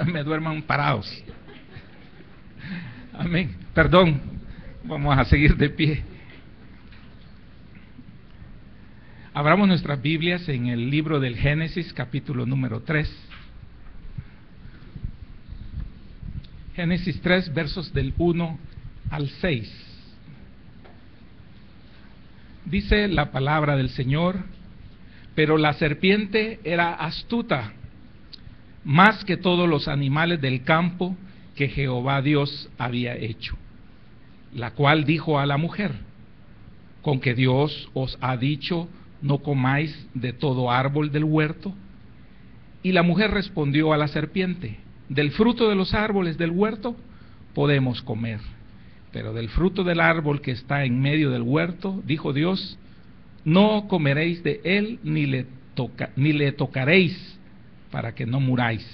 me duerman parados. Amén. Perdón, vamos a seguir de pie. Abramos nuestras Biblias en el libro del Génesis, capítulo número 3. Génesis 3, versos del 1 al 6. Dice la palabra del Señor: pero la serpiente era astuta, más que todos los animales del campo que Jehová Dios había hecho, la cual dijo a la mujer: ¿con que Dios os ha dicho, no comáis de todo árbol del huerto? Y la mujer respondió a la serpiente: del fruto de los árboles del huerto podemos comer, pero del fruto del árbol que está en medio del huerto, dijo Dios, no comeréis de él, ni le tocaréis, para que no muráis.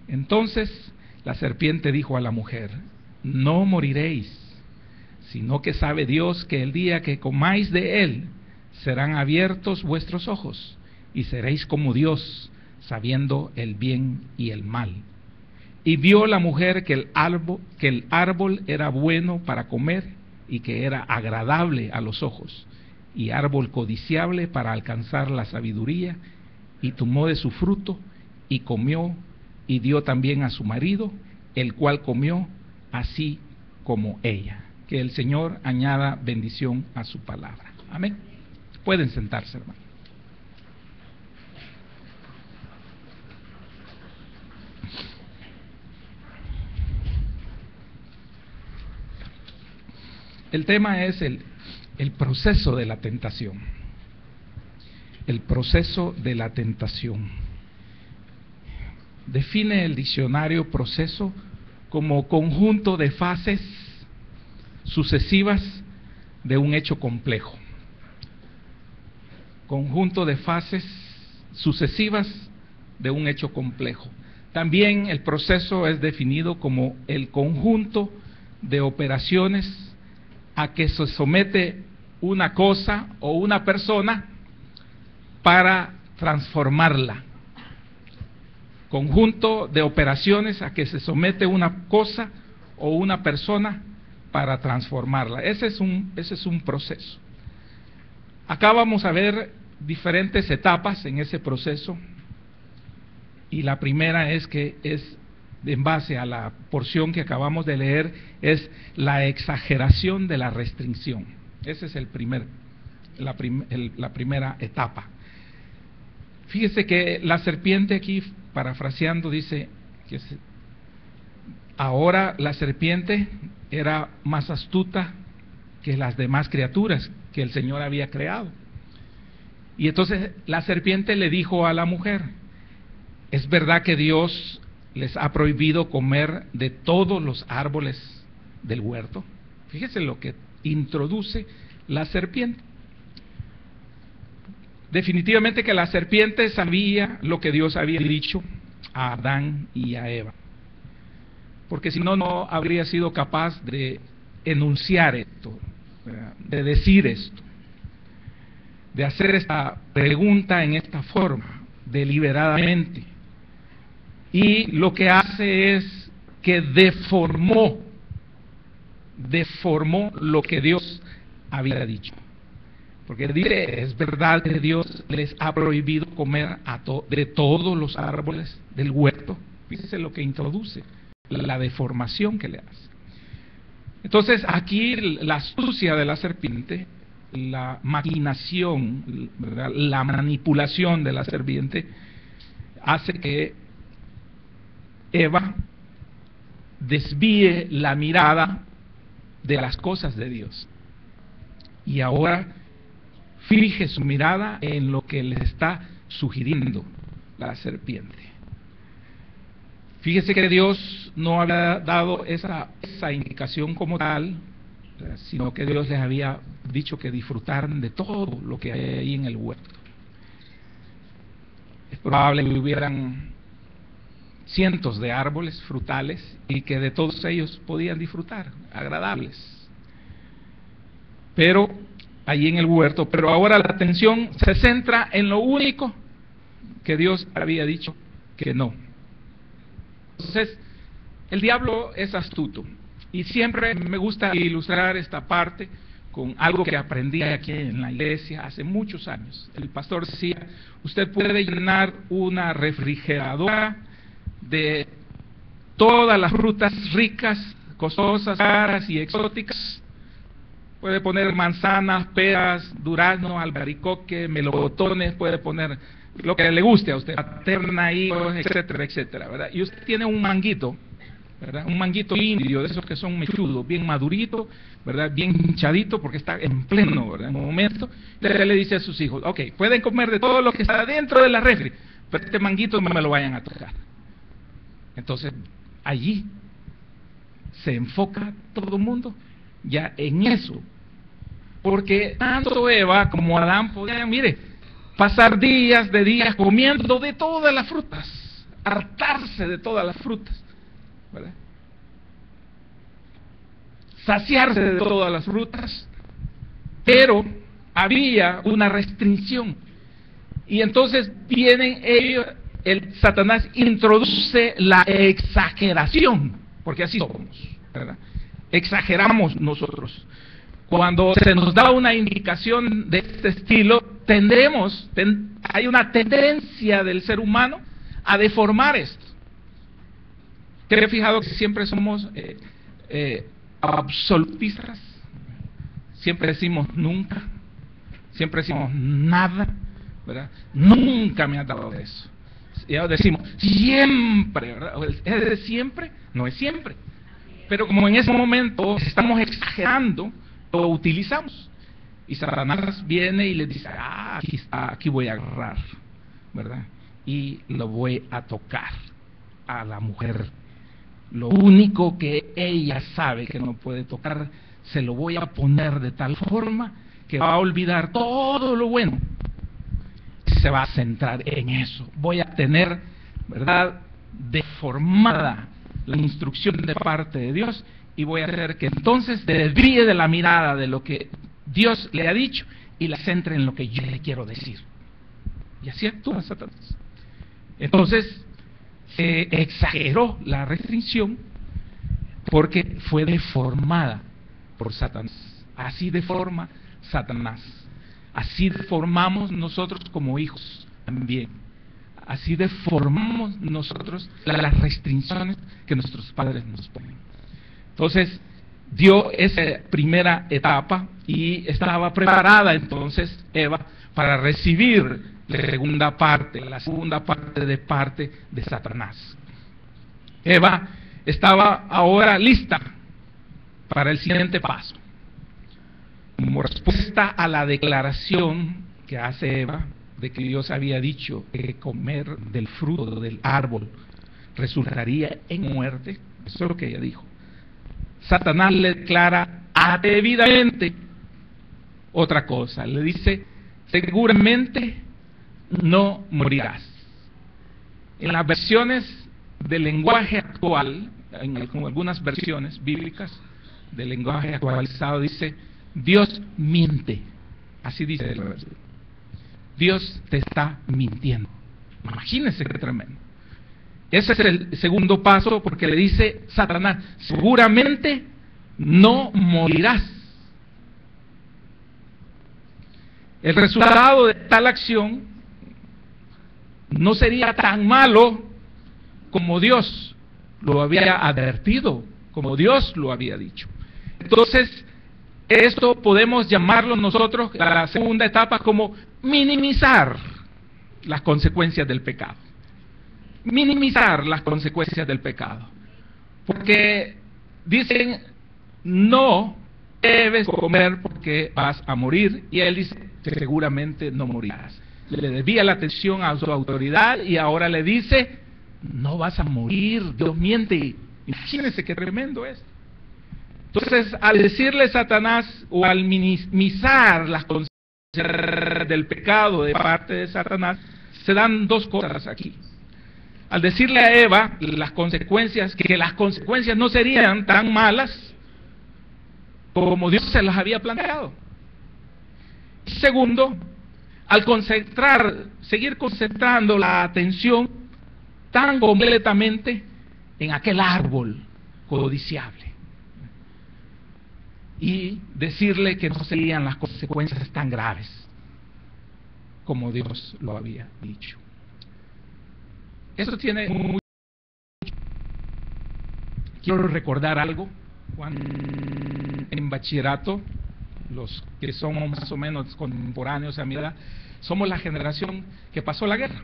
Entonces la serpiente dijo a la mujer: no moriréis, sino que sabe Dios que el día que comáis de él, serán abiertos vuestros ojos, y seréis como Dios, sabiendo el bien y el mal. Y vio la mujer que el árbol era bueno para comer, y que era agradable a los ojos, y árbol codiciable para alcanzar la sabiduría, y tomó de su fruto, y comió, y dio también a su marido, el cual comió, así como ella. Que el Señor añada bendición a su palabra. Amén. Pueden sentarse, hermano. El tema es el proceso de la tentación. El proceso de la tentación. Define el diccionario proceso como conjunto de fases sucesivas de un hecho complejo. Conjunto de fases sucesivas de un hecho complejo. También el proceso es definido como el conjunto de operaciones a que se somete una cosa o una persona para transformarla. Conjunto de operaciones a que se somete una cosa o una persona para transformarla. Ese es un proceso. Acá vamos a ver diferentes etapas en ese proceso, y la primera es que es en base a la porción que acabamos de leer, es la exageración de la restricción. Esa es la primera etapa. Fíjese que la serpiente aquí, parafraseando, dice que ahora la serpiente era más astuta que las demás criaturas que el Señor había creado. Y entonces la serpiente le dijo a la mujer: ¿es verdad que Dios les ha prohibido comer de todos los árboles del huerto? Fíjese lo que introduce la serpiente. Definitivamente que la serpiente sabía lo que Dios había dicho a Adán y a Eva, porque si no, no habría sido capaz de enunciar esto, de decir esto, de hacer esta pregunta en esta forma, deliberadamente. Y lo que hace es que deformó lo que Dios había dicho. Porque dice: es verdad que Dios les ha prohibido comer de todos los árboles del huerto. Fíjese lo que introduce, la deformación que le hace. Entonces aquí la astucia de la serpiente, la maquinación, ¿verdad?, la manipulación de la serpiente, hace que Eva desvíe la mirada de las cosas de Dios, y ahora fije su mirada en lo que le está sugiriendo la serpiente. Fíjese que Dios no había dado esa indicación como tal, sino que Dios les había dicho que disfrutaran de todo lo que hay ahí en el huerto. Es probable que hubieran cientos de árboles frutales y que de todos ellos podían disfrutar, agradables. Pero allí en el huerto, pero ahora la atención se centra en lo único que Dios había dicho que no. Entonces, el diablo es astuto. Y siempre me gusta ilustrar esta parte con algo que aprendí aquí en la iglesia hace muchos años. El pastor decía, usted puede llenar una refrigeradora de todas las frutas ricas, costosas, caras y exóticas. Puede poner manzanas, peras, durazno, albaricoque, melocotones, puede poner lo que le guste a usted, paterna, higos, etcétera, etcétera, ¿verdad? Y usted tiene un manguito, ¿verdad? Un manguito indio, de esos que son mechudos, bien madurito, ¿verdad? Bien hinchadito, porque está en pleno, ¿verdad? En un momento, usted le dice a sus hijos, ok, pueden comer de todo lo que está dentro de la refri, pero este manguito no me lo vayan a tocar. Entonces, allí se enfoca todo el mundo ya en eso, porque tanto Eva como Adán podían, mire, pasar días comiendo de todas las frutas, hartarse de todas las frutas, ¿verdad? Saciarse de todas las frutas, pero había una restricción, y entonces vienen ellos, el Satanás introduce la exageración, porque así somos, ¿verdad? Exageramos nosotros. Cuando se nos da una indicación de este estilo, hay una tendencia del ser humano a deformar esto. ¿Te has fijado que siempre somos absolutistas? Siempre decimos nunca, siempre decimos nada, ¿verdad? Nunca me ha dado eso. Y ahora decimos siempre, ¿verdad? ¿Es de siempre? No es siempre. Pero como en ese momento estamos exagerando, lo utilizamos. Y Satanás viene y le dice, aquí está, aquí voy a agarrar, ¿verdad? Y lo voy a tocar a la mujer. Lo único que ella sabe que no puede tocar, se lo voy a poner de tal forma que va a olvidar todo lo bueno. Se va a centrar en eso. Voy a tener, ¿verdad?, deformada la instrucción de parte de Dios, y voy a hacer que entonces se desvíe de la mirada de lo que Dios le ha dicho y la centre en lo que yo le quiero decir. Y así actúa Satanás. Entonces se exageró la restricción porque fue deformada por Satanás. Así deforma Satanás. Así deformamos nosotros como hijos también. Así deformamos nosotros las restricciones que nuestros padres nos ponen. Entonces, dio esa primera etapa y estaba preparada entonces Eva para recibir la segunda parte de Satanás. Eva estaba ahora lista para el siguiente paso. Como respuesta a la declaración que hace Eva de que Dios había dicho que comer del fruto del árbol resultaría en muerte, eso es lo que ella dijo. Satanás le declara atrevidamente otra cosa, le dice, seguramente no morirás. En las versiones del lenguaje actual, en algunas versiones bíblicas del lenguaje actualizado, dice, Dios miente, así dice la versión. Dios te está mintiendo. Imagínense qué tremendo. Ese es el segundo paso, porque le dice Satanás, seguramente no morirás. El resultado de tal acción no sería tan malo como Dios lo había advertido, como Dios lo había dicho. Entonces, esto podemos llamarlo nosotros, la segunda etapa, como minimizar las consecuencias del pecado. Minimizar las consecuencias del pecado. Porque dicen, no debes comer porque vas a morir, y él dice, seguramente no morirás. Le desvía la atención a su autoridad y ahora le dice, no vas a morir, Dios miente. Imagínense qué tremendo es. Entonces, al decirle Satanás, o al minimizar las consecuencias del pecado de parte de Satanás, se dan dos cosas aquí. Al decirle a Eva las consecuencias, que las consecuencias no serían tan malas como Dios se las había planteado. Segundo, al seguir concentrando la atención tan completamente en aquel árbol codiciable y decirle que no serían las consecuencias tan graves como Dios lo había dicho. Eso tiene mucho. Quiero recordar algo. Cuando en bachillerato, los que somos más o menos contemporáneos a mi edad, somos la generación que pasó la guerra.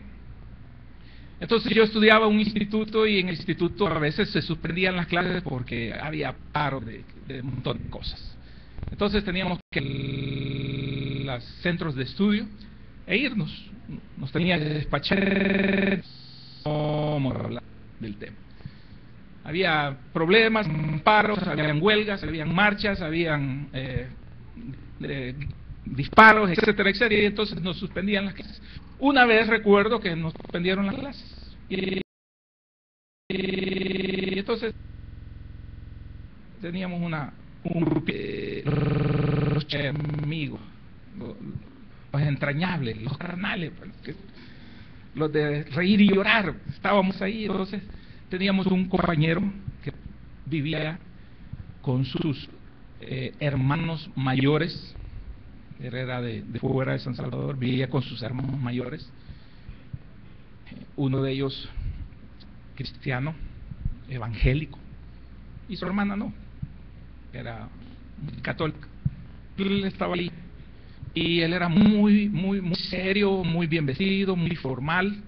Entonces yo estudiaba en un instituto, y en el instituto a veces se suspendían las clases porque había paro de un montón de cosas. Entonces teníamos que ir a los centros de estudio e irnos. Nos tenían que despachar del tema. Había problemas, paros, habían huelgas, habían marchas, habían disparos, etcétera, etcétera, y entonces nos suspendían las clases. Una vez recuerdo que nos suspendieron las clases. Y entonces teníamos un grupo de amigos, los entrañables, los carnales, los de reír y llorar. Estábamos ahí. Entonces teníamos un compañero que vivía con sus hermanos mayores. Él era de fuera de San Salvador, vivía con sus hermanos mayores. Uno de ellos cristiano, evangélico, y su hermana no, era católica. Él estaba ahí, y él era muy serio, muy bien vestido, muy formal,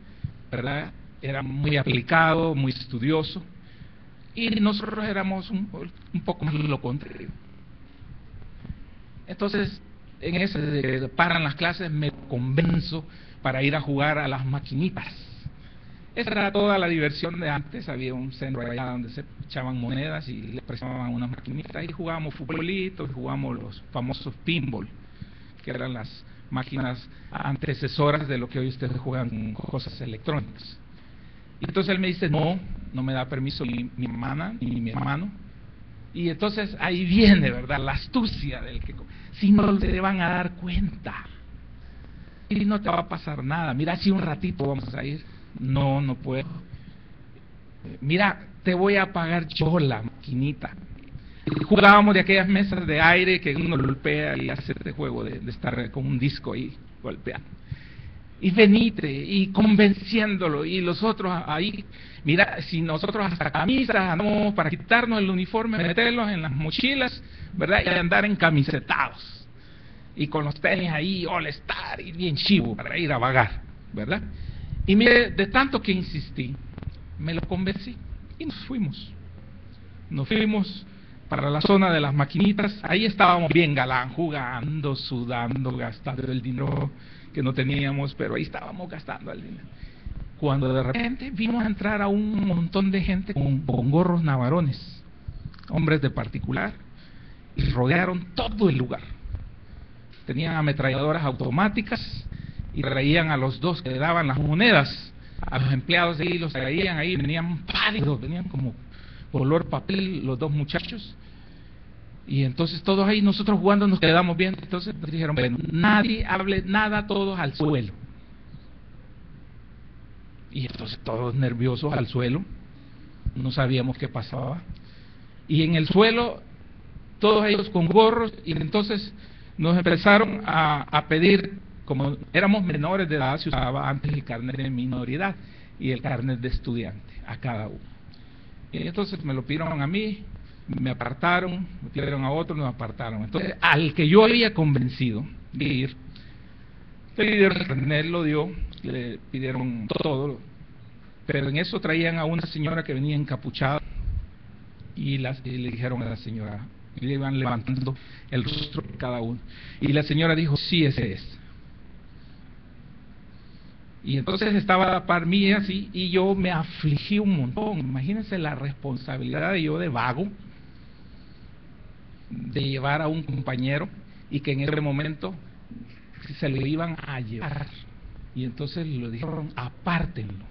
¿verdad? Era muy aplicado, muy estudioso, y nosotros éramos un poco más lo contrario. Entonces, en ese de paran las clases, me convenzo para ir a jugar a las maquinitas. Esa era toda la diversión de antes. Había un centro allá donde se echaban monedas y le prestaban unas maquinitas, y jugábamos futbolito, y jugábamos los famosos pinball, que eran las máquinas antecesoras de lo que hoy ustedes juegan con cosas electrónicas. Y entonces él me dice, no me da permiso ni mi hermana ni mi hermano. Y entonces ahí viene, ¿verdad?, la astucia del que, si no te van a dar cuenta y no te va a pasar nada. Mira, si un ratito vamos a ir. No puedo. Mira, te voy a pagar yo la maquinita. Jugábamos de aquellas mesas de aire que uno golpea y hace este juego de estar con un disco ahí golpeando. Y venite, y convenciéndolo, y los otros ahí. Mira, si nosotros hasta camisas andamos para quitarnos el uniforme, meterlos en las mochilas, ¿verdad? Y andar en camisetados, y con los tenis ahí, all star, y bien chivo para ir a vagar, ¿verdad? Y mire, de tanto que insistí, me lo convencí, y nos fuimos. Nos fuimos para la zona de las maquinitas. Ahí estábamos bien galán, jugando, sudando, gastando el dinero que no teníamos, pero ahí estábamos gastando el dinero. Cuando de repente vimos a entrar a un montón de gente con gorros navarones, hombres de particular, y rodearon todo el lugar. Tenían ametralladoras automáticas y traían a los dos que daban las monedas, a los empleados de ahí, los traían ahí, venían pálidos, venían como color papel los dos muchachos. Y entonces todos ahí, nosotros jugando, nos quedamos viendo. Entonces nos dijeron, bueno, nadie hable nada, todos al suelo. Y entonces todos nerviosos al suelo, no sabíamos qué pasaba. Y en el suelo, todos ellos con gorros, y entonces nos empezaron a pedir, como éramos menores de edad, se usaba antes el carnet de minoridad y el carnet de estudiante a cada uno. Y entonces me lo pidieron a mí, me apartaron, me pidieron a otro, nos apartaron. Entonces, al que yo había convencido de ir, le pidieron el carnet, lo dio, le pidieron todo, pero en eso traían a una señora que venía encapuchada, y le dijeron a la señora, y le iban levantando el rostro de cada uno, y la señora dijo, sí, ese es. Y entonces estaba a la par mía así, y yo me afligí un montón. Imagínense la responsabilidad de yo, de vago, de llevar a un compañero, y que en ese momento se lo iban a llevar. Y entonces le dijeron, apártenlo.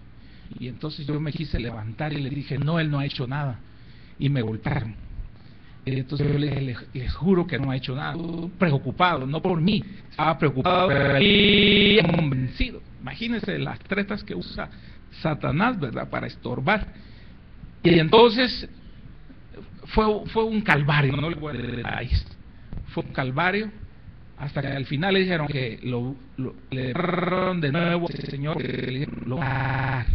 Y entonces yo me quise levantar y le dije, no, él no ha hecho nada. Y me golpearon. Y entonces yo le dije, les juro que no ha hecho nada. Preocupado, no por mí, estaba preocupado, pero convencido. Imagínense las tretas que usa Satanás, ¿verdad?, para estorbar. Y entonces fue un calvario, no le voy a decir detalles. Fue un calvario hasta que al final le dijeron que le dieron de nuevo al Señor, que le dijeron, lo va a dar.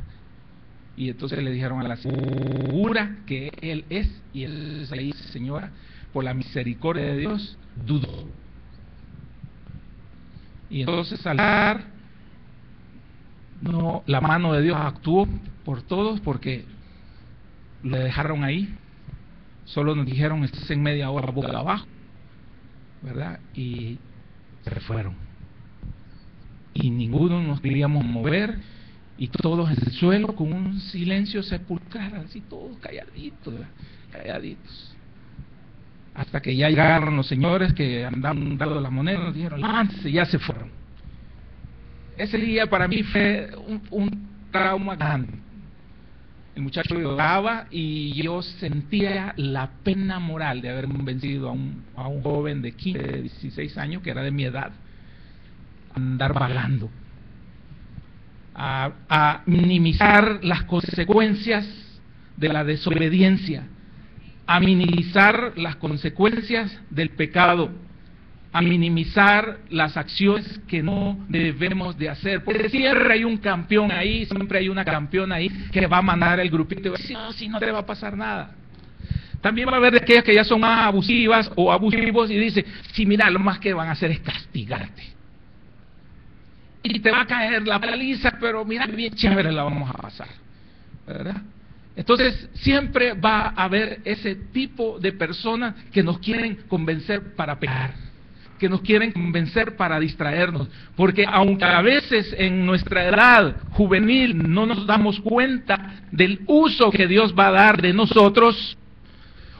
Y entonces le dijeron a la señora que Él es, y Él le dice, señora, por la misericordia de Dios, dudó. Y entonces al dar, no, la mano de Dios actuó por todos, porque le dejaron ahí. Solo nos dijeron, estás en media hora boca abajo, ¿verdad? Y se fueron. Y ninguno nos queríamos mover, y todos en el suelo con un silencio sepulcral, así todos calladitos, ¿verdad? Calladitos. Hasta que ya llegaron los señores que andaban dando las monedas, nos dijeron, levántense, ya se fueron. Ese día para mí fue un trauma grande. El muchacho lloraba y yo sentía la pena moral de haber vencido a un joven de 15, 16 años, que era de mi edad, andar vagando, a minimizar las consecuencias de la desobediencia, a minimizar las consecuencias del pecado, a minimizar las acciones que no debemos de hacer, porque siempre hay un campeón ahí, siempre hay una campeona ahí que va a mandar el grupito y va a decir, no, si no te va a pasar nada. También va a haber de aquellas que ya son más abusivas o abusivos y dice, sí, mira, lo más que van a hacer es castigarte. Y te va a caer la paliza, pero mira, bien chévere la vamos a pasar, ¿verdad? Entonces siempre va a haber ese tipo de personas que nos quieren convencer para pecar, que nos quieren convencer para distraernos, porque aunque a veces en nuestra edad juvenil no nos damos cuenta del uso que Dios va a dar de nosotros,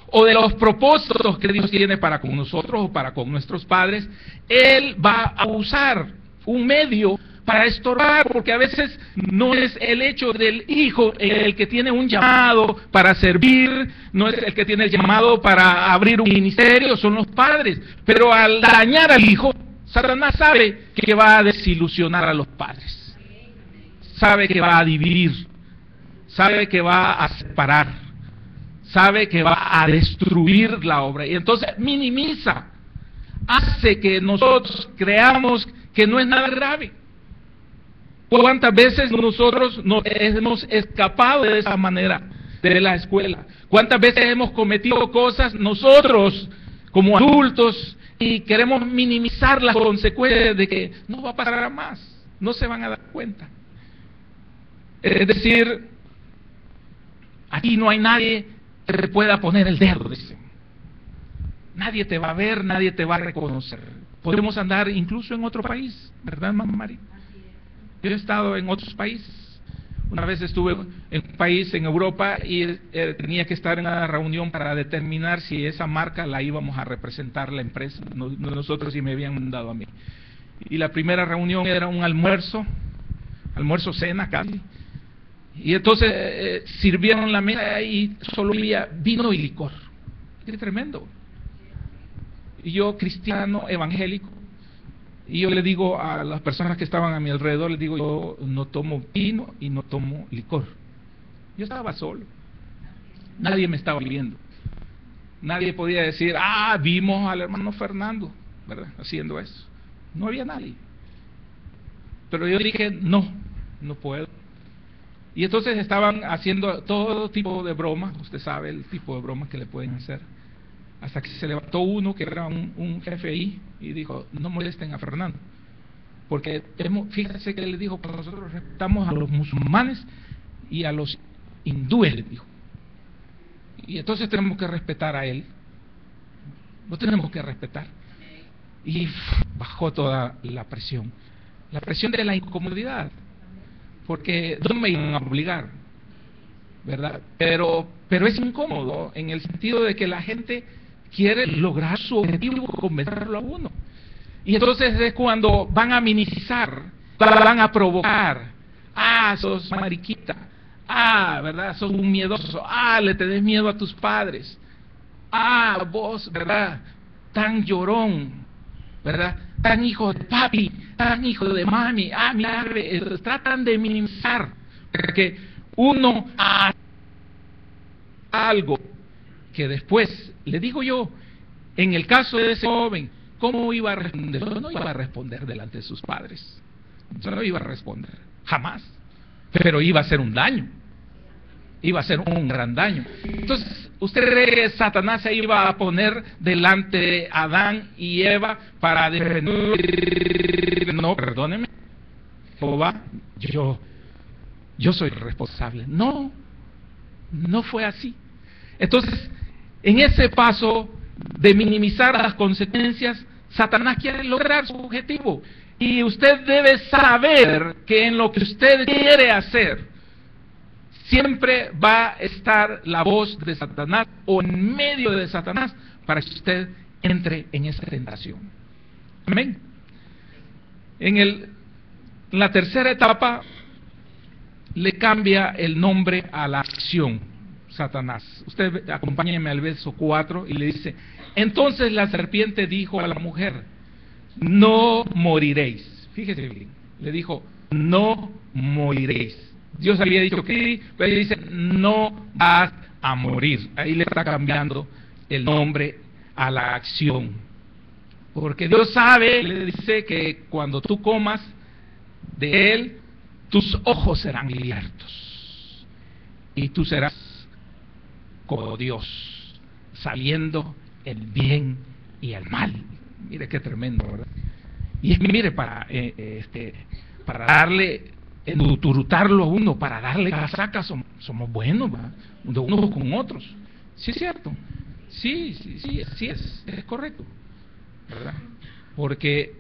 o de los propósitos que Dios tiene para con nosotros o para con nuestros padres, Él va a usar un medio para estorbar, porque a veces no es el hecho del hijo el que tiene un llamado para servir, no es el que tiene el llamado para abrir un ministerio, son los padres. Pero al dañar al hijo, Satanás sabe que va a desilusionar a los padres, sabe que va a dividir, sabe que va a separar, sabe que va a destruir la obra, y entonces minimiza, hace que nosotros creamos que no es nada grave. ¿Cuántas veces nosotros nos hemos escapado de esa manera de la escuela? ¿Cuántas veces hemos cometido cosas nosotros como adultos y queremos minimizar las consecuencias de que no va a pasar a más, no se van a dar cuenta? Es decir, aquí no hay nadie que te pueda poner el dedo, dicen. Nadie te va a ver, nadie te va a reconocer. Podemos andar incluso en otro país, ¿verdad, mamá María? Yo he estado en otros países. Una vez estuve en un país en Europa y tenía que estar en una reunión para determinar si esa marca la íbamos a representar la empresa. Nosotros sí me habían mandado a mí. Y la primera reunión era un almuerzo cena casi. Y entonces sirvieron la mesa y solo había vino y licor. Qué tremendo. Y yo, cristiano, evangélico, y yo le digo a las personas que estaban a mi alrededor, les digo, yo no tomo vino y no tomo licor. Yo estaba solo, nadie me estaba viendo, nadie podía decir, vimos al hermano Fernando, ¿verdad?, haciendo eso. No había nadie. Pero yo dije, no puedo. Y entonces estaban haciendo todo tipo de bromas, usted sabe el tipo de bromas que le pueden hacer. Hasta que se levantó uno que era un jefe ahí y dijo, no molesten a Fernando, porque fíjense que él le dijo, nosotros respetamos a los musulmanes y a los hindúes, le dijo, y entonces tenemos que respetar a él, lo tenemos que respetar. Y bajó toda la presión de la incomodidad, porque no me iban a obligar, ¿verdad? Pero es incómodo en el sentido de que la gente quiere lograr su objetivo, convencerlo a uno. Y entonces es cuando van a minimizar, van a provocar. Sos mariquita. ¿Verdad? Sos un miedoso. Le tenés miedo a tus padres. Vos, ¿verdad? Tan llorón, ¿verdad? Tan hijo de papi, tan hijo de mami. Mira, tratan de minimizar. Porque uno algo que después, le digo yo, en el caso de ese joven, ¿cómo iba a responder? No iba a responder delante de sus padres. No iba a responder, jamás. Pero iba a hacer un daño. Iba a ser un gran daño. Entonces, ¿usted cree que Satanás se iba a poner delante de Adán y Eva para defender? No, perdóneme, Jehová, yo soy responsable. No, no fue así. Entonces, en ese paso de minimizar las consecuencias, Satanás quiere lograr su objetivo. Y usted debe saber que en lo que usted quiere hacer, siempre va a estar la voz de Satanás o en medio de Satanás para que usted entre en esa tentación. Amén. En la tercera etapa le cambia el nombre a la acción, Satanás. Usted acompáñeme al verso 4 y le dice: entonces la serpiente dijo a la mujer: no moriréis. Fíjese bien, le dijo: no moriréis. Dios había dicho que sí, pero ella dice: no vas a morir. Ahí le está cambiando el nombre a la acción. Porque Dios sabe, le dice, que cuando tú comas de él, tus ojos serán abiertos. Y tú serás como Dios, sabiendo el bien y el mal. Mire qué tremendo, ¿verdad? Y es que mire, para darle, turutarlo a uno, para darle casaca, somos buenos, ¿verdad? De unos con otros. Sí es cierto. Sí es correcto, ¿verdad? Porque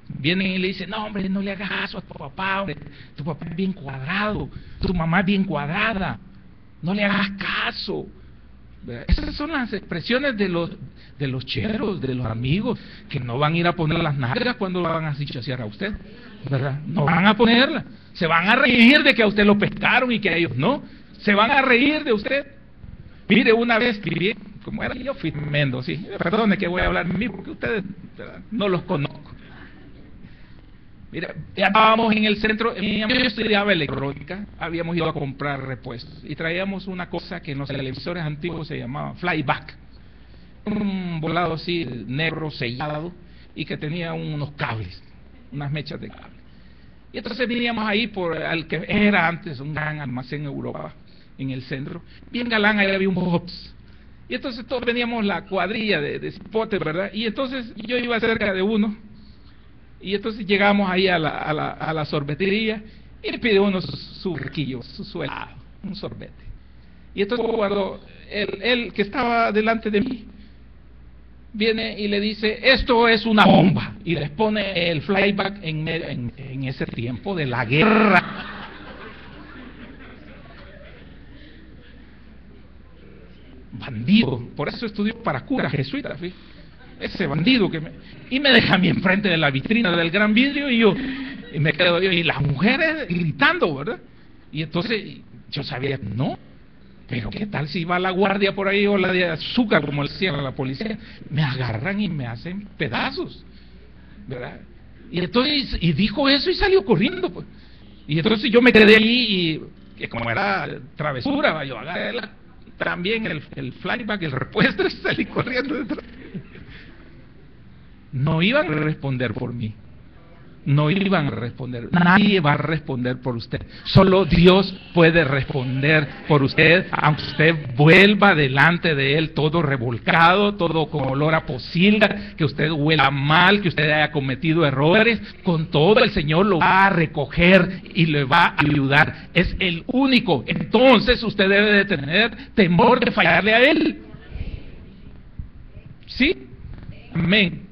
vienen y le dicen: no, hombre, no le hagas caso a tu papá, hombre. Tu papá es bien cuadrado, tu mamá es bien cuadrada, no le hagas caso. Esas son las expresiones de los cheros, de los amigos, que no van a ir a poner las nalgas cuando lo van a chichasear a usted, ¿verdad? No van a ponerlas. Se van a reír de que a usted lo pescaron y que a ellos no. Se van a reír de usted. Mire, una vez, como era yo, fui tremendo, sí. Perdone que voy a hablar de mí porque ustedes, ¿verdad?, no los conozco. Mira, estábamos en el centro, yo estudiaba electrónica, habíamos ido a comprar repuestos y traíamos una cosa que en los televisores antiguos se llamaba flyback, un volado así negro sellado y que tenía unos cables, unas mechas de cable. Y entonces veníamos ahí por al que era antes un gran almacén en Europa, en el centro, bien galán, ahí había un Bob's. Y entonces todos veníamos la cuadrilla de cipotes, ¿verdad? Y entonces yo iba cerca de uno. Y entonces llegamos ahí a la sorbetería y le pide uno su riquillo, su helado, un sorbete. Y entonces cuando él que estaba delante de mí viene y le dice: esto es una bomba, y les pone el flyback en ese tiempo de la guerra. Bandido, por eso estudió para cura jesuita, fíjate. Ese bandido y me deja a mí enfrente de la vitrina del gran vidrio y me quedo yo y las mujeres gritando, ¿verdad? Y entonces yo sabía, no, pero qué tal si va la guardia por ahí o la de azúcar, como le decían a la policía, me agarran y me hacen pedazos, ¿verdad? Y entonces, y dijo eso y salió corriendo, pues. Y entonces yo me quedé ahí y que como era travesura, yo agarré también el flyback, el repuesto, y salí corriendo detrás. No iban a responder por mí, no iban a responder, nadie va a responder por usted, solo Dios puede responder por usted, aunque usted vuelva delante de Él todo revolcado, todo con olor a pocilga, que usted huela mal, que usted haya cometido errores, con todo el Señor lo va a recoger y le va a ayudar, es el único. Entonces usted debe de tener temor de fallarle a Él. ¿Sí? Amén.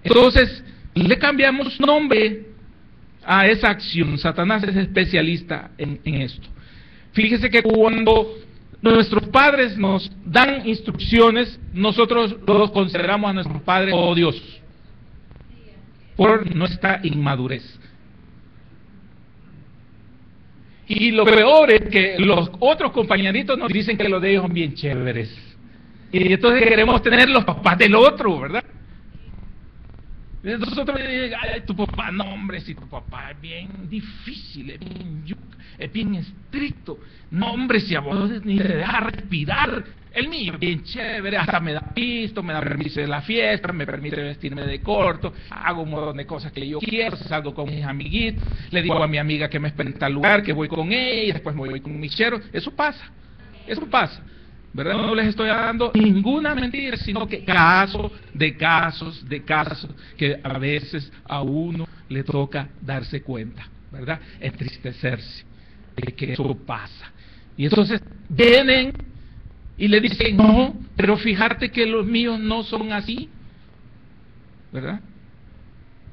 Entonces, le cambiamos nombre a esa acción. Satanás es especialista en esto. Fíjese que cuando nuestros padres nos dan instrucciones, nosotros los consideramos a nuestros padres como Dios, por nuestra inmadurez. Y lo peor es que los otros compañeritos nos dicen que los de ellos son bien chéveres. Y entonces queremos tener los papás del otro, ¿verdad? Nosotros ay, tu papá, no hombre, si tu papá es bien difícil, es bien estricto, no hombre, si a vos ni te deja respirar. El mío es bien chévere, hasta me da pisto, me da permiso de la fiesta, me permite vestirme de corto, hago un montón de cosas que yo quiero, salgo con mis amiguitos, le digo a mi amiga que me espera en tal lugar, que voy con ella, y después me voy con mis cheros. Eso pasa, ¿verdad? No les estoy dando ninguna mentira, sino que casos, que a veces a uno le toca darse cuenta, ¿verdad? Entristecerse de que eso pasa. Y entonces vienen y le dicen, no, pero fíjate que los míos no son así, ¿verdad?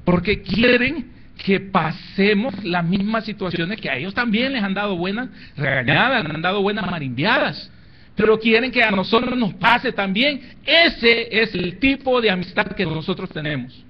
Porque quieren que pasemos las mismas situaciones que a ellos también les han dado buenas regañadas, les han dado buenas marimbiadas, pero quieren que a nosotros nos pase también. Ese es el tipo de amistad que nosotros tenemos.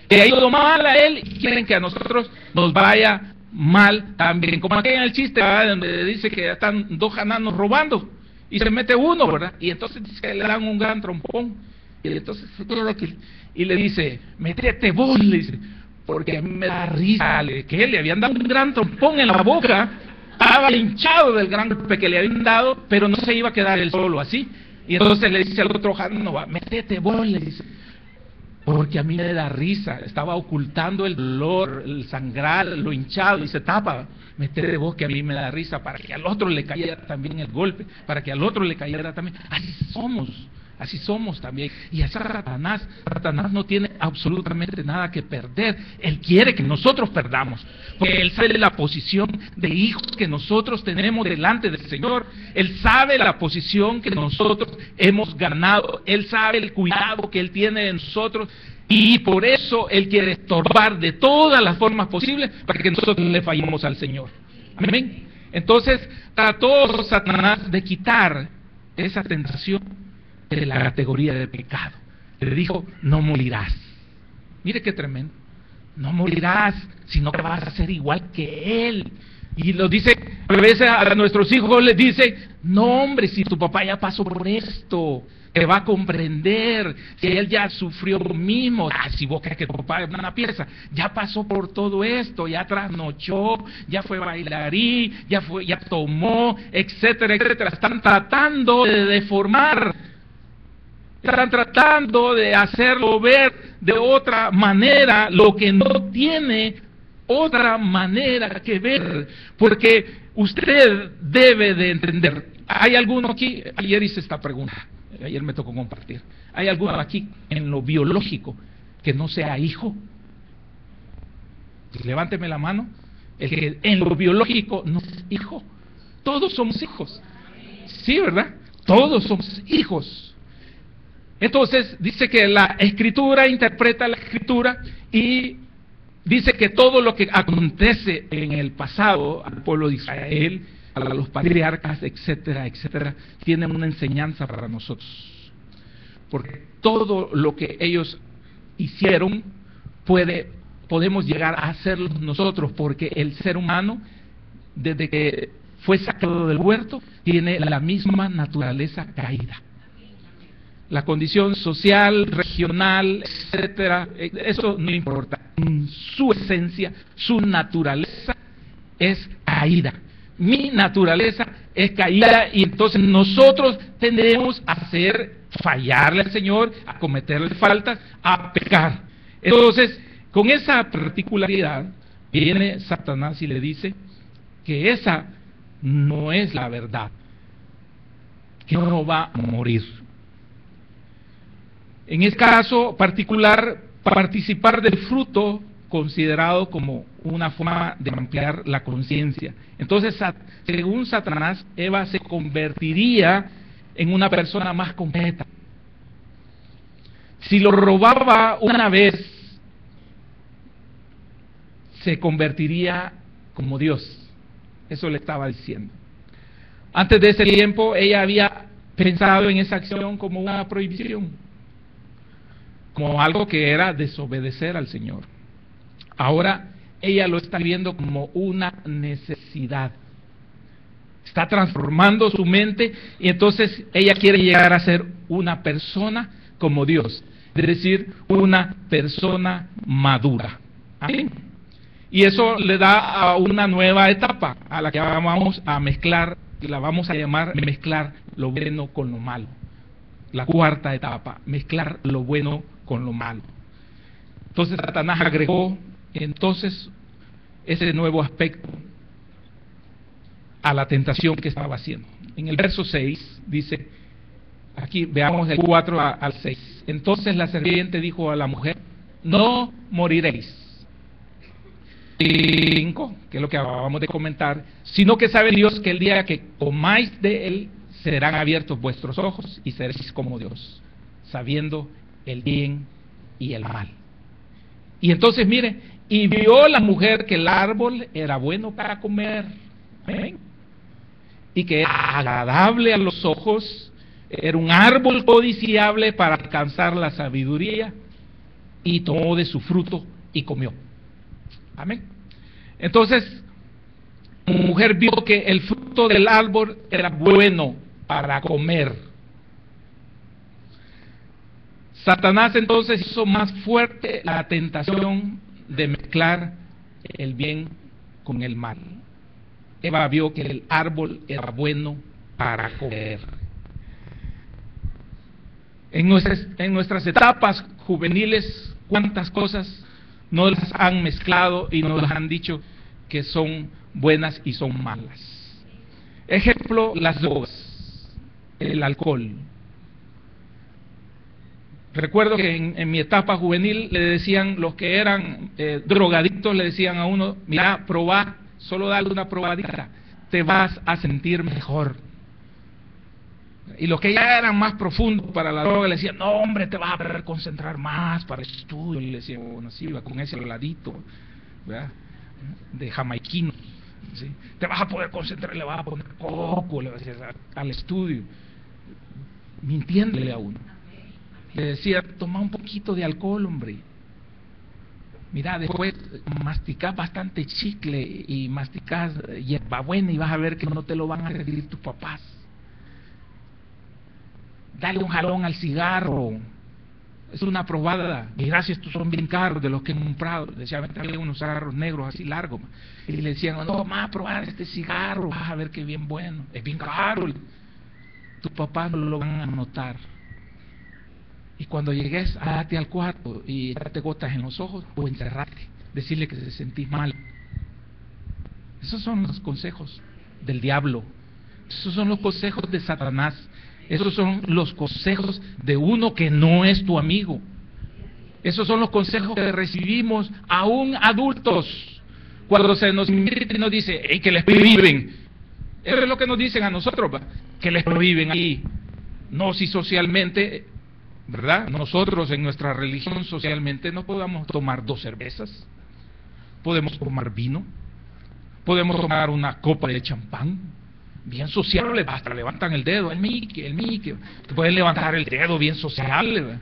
Que ha ido mal a él y quieren que a nosotros nos vaya mal también. Como aquí en el chiste, ¿verdad?, donde dice que están dos jananos robando y se mete uno, ¿verdad? Y entonces dice que le dan un gran trompón. Y entonces se queda aquí y le dice, métete vos, le dice, porque a mí me da risa, que le habían dado un gran trompón en la boca, estaba hinchado del gran golpe que le habían dado, pero no se iba a quedar él solo así. Y entonces le dice al otro janano, métete vos, le dice, porque a mí me da risa, estaba ocultando el dolor, el sangrar, lo hinchado, y se tapa. Métete vos, que a mí me da risa, para que al otro le cayera también el golpe, para que al otro le cayera también. Así somos también. Y esa Satanás no tiene absolutamente nada que perder. Él quiere que nosotros perdamos, porque Él sabe la posición de hijos que nosotros tenemos delante del Señor. Él sabe la posición que nosotros hemos ganado. Él sabe el cuidado que Él tiene de nosotros. Y por eso Él quiere estorbar de todas las formas posibles para que nosotros le fallemos al Señor. Amén. Entonces trató Satanás de quitar esa tentación de la categoría de pecado. Le dijo, no morirás. Mire qué tremendo. No morirás, sino que vas a ser igual que Él. Y lo dice, a veces a nuestros hijos les dice, no hombre, si tu papá ya pasó por esto, te va a comprender, si él ya sufrió lo mismo. Si vos crees que tu papá es una pieza, ya pasó por todo esto, ya trasnochó, ya fue bailarín, ya tomó, etcétera, etcétera. Están tratando de deformar, están tratando de hacerlo ver de otra manera lo que no tiene otra manera que ver, porque usted debe de entender. ¿Hay alguno aquí? Ayer hice esta pregunta, ayer me tocó compartir. ¿Hay alguno aquí en lo biológico que no sea hijo? Pues levánteme la mano. El que en lo biológico no es hijo. Todos somos hijos. Sí, ¿verdad? Todos somos hijos. Entonces dice que la Escritura interpreta la Escritura y dice que todo lo que acontece en el pasado al pueblo de Israel, a los patriarcas, etcétera, etcétera, tiene una enseñanza para nosotros. Porque todo lo que ellos hicieron podemos llegar a hacerlo nosotros, porque el ser humano, desde que fue sacado del huerto, tiene la misma naturaleza caída. La condición social, regional, etcétera, eso no importa. Su esencia, su naturaleza es caída. Mi naturaleza es caída y entonces nosotros tendemos a fallarle al Señor, a cometerle faltas, a pecar. Entonces, con esa particularidad, viene Satanás y le dice que esa no es la verdad, que uno va a morir. En este caso particular, participar del fruto considerado como una forma de ampliar la conciencia. Entonces, según Satanás, Eva se convertiría en una persona más completa. Si lo robaba una vez, se convertiría como Dios. Eso le estaba diciendo. Antes de ese tiempo, ella había pensado en esa acción como una prohibición, como algo que era desobedecer al Señor. Ahora ella lo está viendo como una necesidad. Está transformando su mente y entonces ella quiere llegar a ser una persona como Dios. es decir, una persona madura. Amén. Y eso le da a una nueva etapa a la que vamos a mezclar, la vamos a llamar mezclar lo bueno con lo malo. La cuarta etapa, mezclar lo bueno con lo malo. Entonces Satanás agregó entonces ese nuevo aspecto a la tentación que estaba haciendo. En el verso 6 dice, aquí veamos del 4 al 6. Entonces la serpiente dijo a la mujer, no moriréis. 5, que es lo que acabamos de comentar, sino que sabe Dios que el día que comáis de él, serán abiertos vuestros ojos y seréis como Dios, sabiendo el bien y el mal. Y entonces mire, y vio la mujer que el árbol era bueno para comer, ¿amén? Y que era agradable a los ojos, era un árbol codiciable para alcanzar la sabiduría, y tomó de su fruto y comió. Amén. Entonces, la mujer vio que el fruto del árbol era bueno para comer. Satanás entonces hizo más fuerte la tentación de mezclar el bien con el mal. Eva vio que el árbol era bueno para comer. En nuestras etapas juveniles, ¿cuántas cosas no las han mezclado y nos han dicho que son buenas y son malas? Ejemplo, las drogas, el alcohol. Recuerdo que en mi etapa juvenil le decían, los que eran drogadictos le decían a uno, mira, probá, solo dale una probadita, te vas a sentir mejor. Y los que ya eran más profundos para la droga le decían, no hombre, te vas a poder concentrar más para el estudio. Y le decían, bueno, sí, iba con ese ladito, ¿verdad?, de jamaiquino, ¿sí? Te vas a poder concentrar, le vas a poner coco, le vas a decir, al estudio, mintiéndole a uno. Le decía, toma un poquito de alcohol, hombre. Mira, después masticás bastante chicle y masticás hierbabuena y vas a ver que no te lo van a recibir tus papás. Dale un jalón al cigarro, es una probada. Mira si estos son bien caros de los que he comprado. Decía, dale unos cigarros negros así largos. Y le decían, no, vamos a probar este cigarro, vas a ver que bien bueno, es bien caro. Tus papás no lo van a notar. Y cuando llegues, date al cuarto y date gotas en los ojos o encerrate, decirle que te sentís mal. Esos son los consejos del diablo, esos son los consejos de Satanás, esos son los consejos de uno que no es tu amigo. Esos son los consejos que recibimos aún adultos, cuando se nos invita y nos dice, hey, que les prohíben. Eso es lo que nos dicen a nosotros, ¿va?, que les prohíben ahí. No, si socialmente, ¿verdad?, nosotros en nuestra religión socialmente no podemos tomar 2 cervezas, podemos tomar vino, podemos tomar una copa de champán, bien social, hasta levantan el dedo, el Mickey, te pueden levantar el dedo bien social, ¿verdad?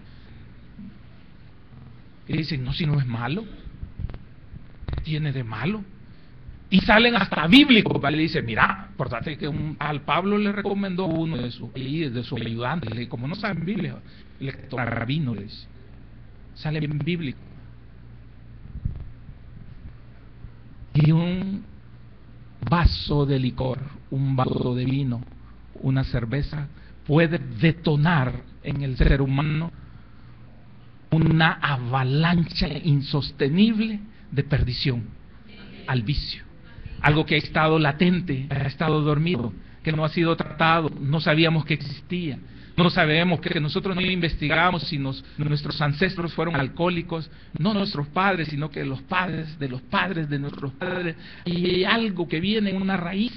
Y dicen, no, si no es malo, ¿qué tiene de malo? Y salen hasta bíblicos, ¿vale? Le dicen, mira, acordate que al Pablo le recomendó uno de sus ayudantes, le, como no saben Biblia, le toma rabino, le dice, sale bien bíblico. Y un vaso de licor, un vaso de vino, una cerveza, puede detonar en el ser humano una avalancha insostenible de perdición al vicio. Algo que ha estado latente, ha estado dormido, que no ha sido tratado, no sabíamos que existía. No sabemos que nosotros no investigamos si nuestros ancestros fueron alcohólicos, no nuestros padres, sino que los padres de nuestros padres. Y hay algo que viene en una raíz,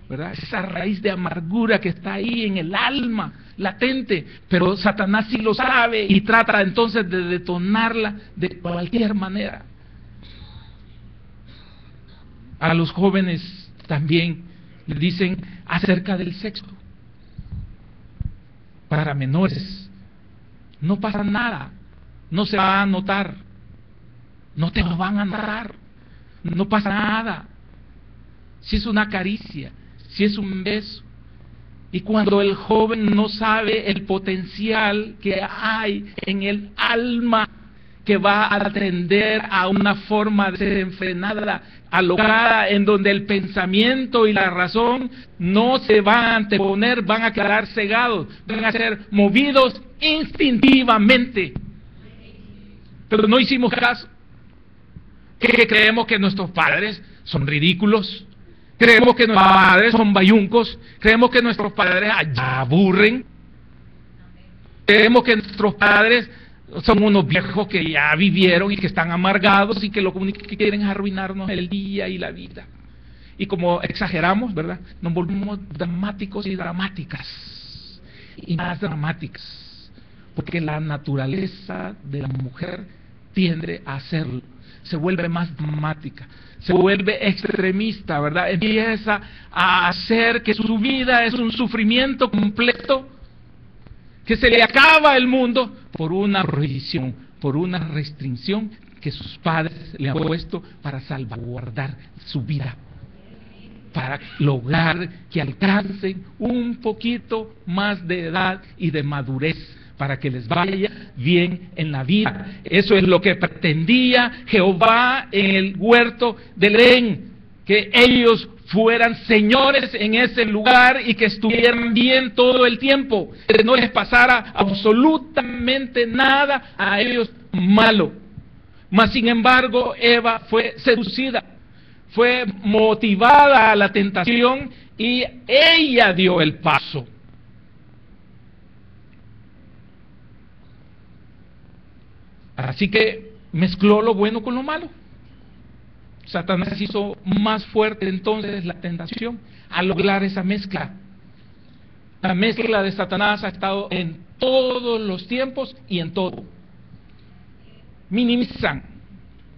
¿verdad? Esa raíz de amargura que está ahí en el alma, latente, pero Satanás sí lo sabe y trata entonces de detonarla de cualquier manera. A los jóvenes también les dicen acerca del sexo. Para menores, no pasa nada, no se va a notar, no te lo van a notar, no pasa nada. Si es una caricia, si es un beso, Y cuando el joven no sabe el potencial que hay en el alma, que va a atender a una forma desenfrenada, alocada, en donde el pensamiento y la razón no se van a anteponer, van a quedar cegados, van a ser movidos instintivamente. Pero no hicimos caso. Que creemos que nuestros padres son ridículos, creemos que nuestros padres son bayuncos, creemos que nuestros padres aburren, creemos que nuestros padres son unos viejos que ya vivieron y que están amargados y que lo único que quieren es arruinarnos el día y la vida. Y como exageramos, ¿verdad?, nos volvemos dramáticos y dramáticas, y más dramáticas, porque la naturaleza de la mujer tiende a hacerlo. Se vuelve más dramática, se vuelve extremista, ¿verdad? Empieza a hacer que su vida es un sufrimiento completo, que se le acaba el mundo por una prohibición, por una restricción que sus padres le han puesto para salvaguardar su vida, para lograr que alcancen un poquito más de edad y de madurez, para que les vaya bien en la vida. Eso es lo que pretendía Jehová en el huerto del Edén, que ellos fueran señores en ese lugar y que estuvieran bien todo el tiempo, que no les pasara absolutamente nada a ellos malo. Mas sin embargo, Eva fue seducida, fue motivada a la tentación y ella dio el paso. Así que mezcló lo bueno con lo malo. Satanás hizo más fuerte entonces la tentación al lograr esa mezcla. La mezcla de Satanás ha estado en todos los tiempos y en todo. Minimizan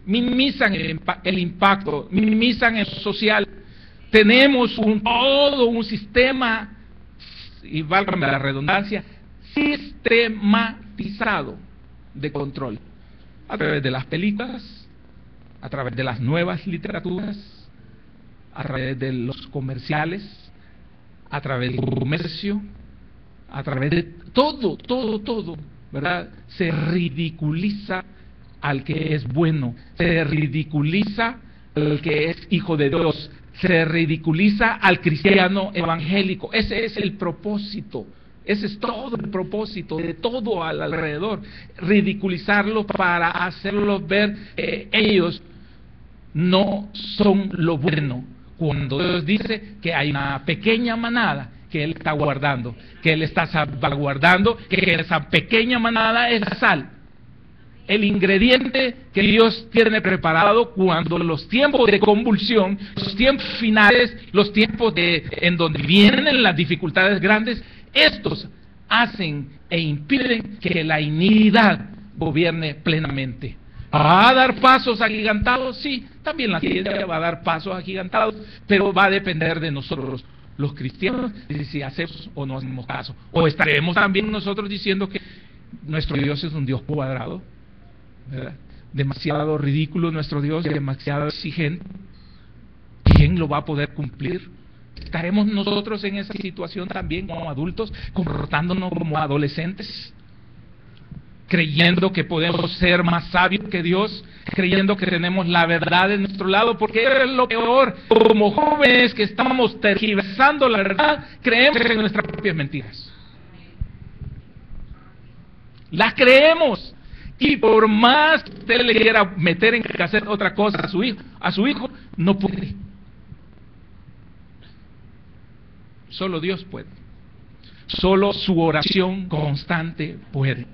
el impacto, minimizan el social. Tenemos todo un sistema, y válgame la redundancia, sistematizado de control, a través de las películas, a través de las nuevas literaturas, a través de los comerciales, a través del comercio, a través de todo, ¿verdad? Se ridiculiza al que es bueno, se ridiculiza al que es hijo de Dios, se ridiculiza al cristiano evangélico. Ese es el propósito. Ese es todo el propósito de todo alrededor, ridiculizarlo para hacerlos ver que ellos no son lo bueno, cuando Dios dice que hay una pequeña manada que Él está guardando, que Él está salvaguardando, que esa pequeña manada es la sal, el ingrediente que Dios tiene preparado cuando los tiempos de convulsión, los tiempos finales, los tiempos en donde vienen las dificultades grandes, estos hacen e impiden que la iniquidad gobierne plenamente. ¿Va a dar pasos agigantados? Sí, también la ciencia va a dar pasos agigantados, pero va a depender de nosotros, los cristianos, si hacemos o no hacemos caso. O estaremos también nosotros diciendo que nuestro Dios es un Dios cuadrado, ¿verdad? Demasiado ridículo nuestro Dios, demasiado exigente. ¿Quién lo va a poder cumplir? ¿Estaremos nosotros en esa situación también como adultos, comportándonos como adolescentes? Creyendo que podemos ser más sabios que Dios, creyendo que tenemos la verdad de nuestro lado, porque es lo peor, como jóvenes que estamos tergiversando la verdad, creemos en nuestras propias mentiras. Las creemos, y por más que usted le quiera meter en que hacer otra cosa a su hijo, no puede. Solo Dios puede. Solo su oración constante puede.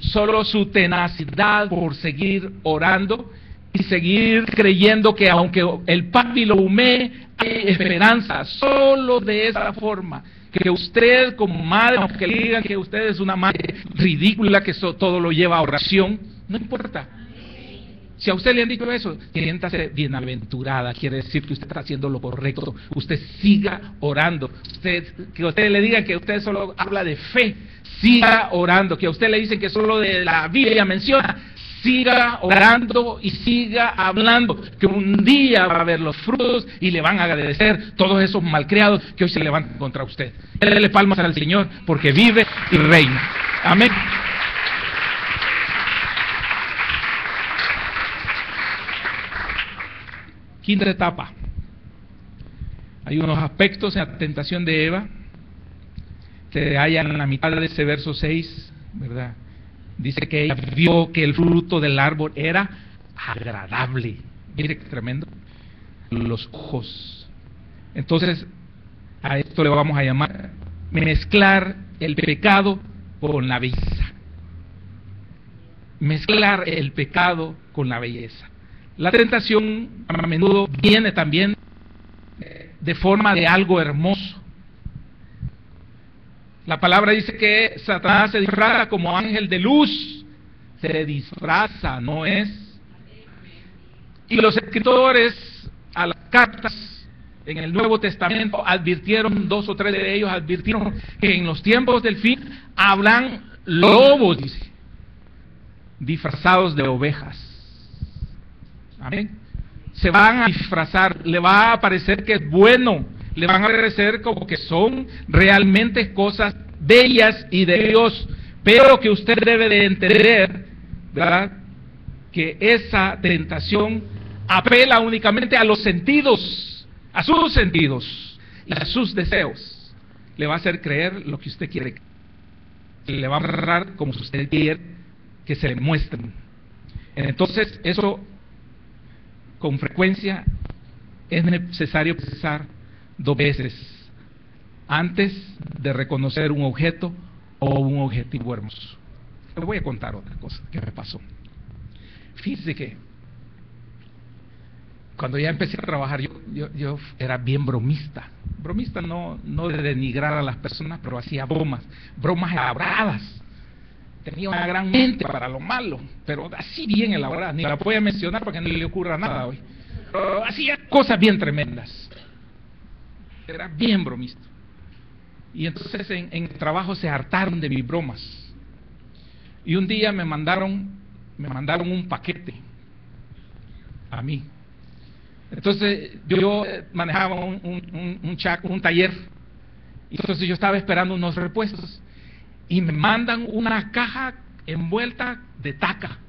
Solo su tenacidad por seguir orando y seguir creyendo que aunque el papi lo humee, hay esperanza. Solo de esa forma. Que usted como madre, aunque le digan que usted es una madre ridícula, que todo lo lleva a oración, no importa. Si a usted le han dicho eso, siéntase bienaventurada, quiere decir que usted está haciendo lo correcto, usted siga orando. Que a usted le digan que usted solo habla de fe, siga orando. Que a usted le dicen que solo de la Biblia menciona, siga orando y siga hablando, que un día va a ver los frutos y le van a agradecer todos esos malcriados que hoy se levantan contra usted. Dele palmas al Señor porque vive y reina. Amén. Quinta etapa. Hay unos aspectos en la tentación de Eva. Se hallan en la mitad de ese verso 6, ¿verdad? Dice que ella vio que el fruto del árbol era agradable. Mire qué tremendo. Los ojos. Entonces, a esto le vamos a llamar mezclar el pecado con la belleza. Mezclar el pecado con la belleza. La tentación a menudo viene también de forma de algo hermoso. La palabra dice que Satanás se disfraza como ángel de luz. Se disfraza, no es. Y los escritores a las cartas en el Nuevo Testamento advirtieron, 2 o 3 de ellos advirtieron que en los tiempos del fin habrán lobos, dice, disfrazados de ovejas. Amén. Se van a disfrazar, le va a parecer que es bueno, le van a parecer como que son realmente cosas bellas y de Dios, pero que usted debe de entender, ¿verdad?, que esa tentación apela únicamente a los sentidos, a sus sentidos y a sus deseos. Le va a hacer creer lo que usted quiere, le va a agarrar como usted quiere que se le muestren. Entonces, eso con frecuencia es necesario pensar 2 veces antes de reconocer un objeto o un objetivo hermoso. Le voy a contar otra cosa que me pasó. Fíjese que cuando ya empecé a trabajar, yo era bien bromista. Bromista no de denigrar a las personas, pero hacía bromas elaboradas. Tenía una gran mente para lo malo, pero así bien elaborada. Ni la voy a mencionar para que no le ocurra nada hoy. Pero hacía cosas bien tremendas. Era bien bromista. Y entonces en el trabajo se hartaron de mis bromas. Y un día me mandaron un paquete a mí. Entonces yo manejaba un taller. Y entonces yo estaba esperando unos repuestos. Y me mandan una caja envuelta de taca,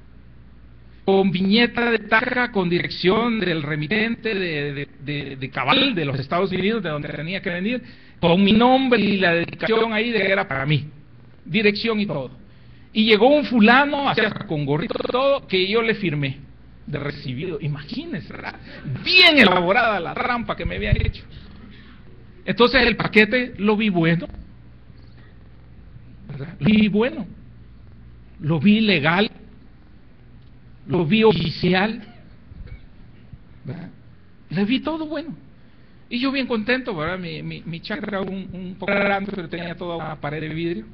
con viñeta de taca, con dirección del remitente de Cabal, de los Estados Unidos, de donde tenía que venir, con mi nombre y la dedicación ahí de que era para mí, dirección y todo. Y llegó un fulano, con gorrito y todo, que yo le firmé de recibido. Imagínense, ¿verdad? Bien elaborada la trampa que me habían hecho. Entonces el paquete lo vi bueno. Lo vi bueno, lo vi legal, lo vi oficial, ¿verdad? Le vi todo bueno. Y yo bien contento, ¿verdad? Mi chakra era un poco grande, pero tenía toda una pared de vidrio.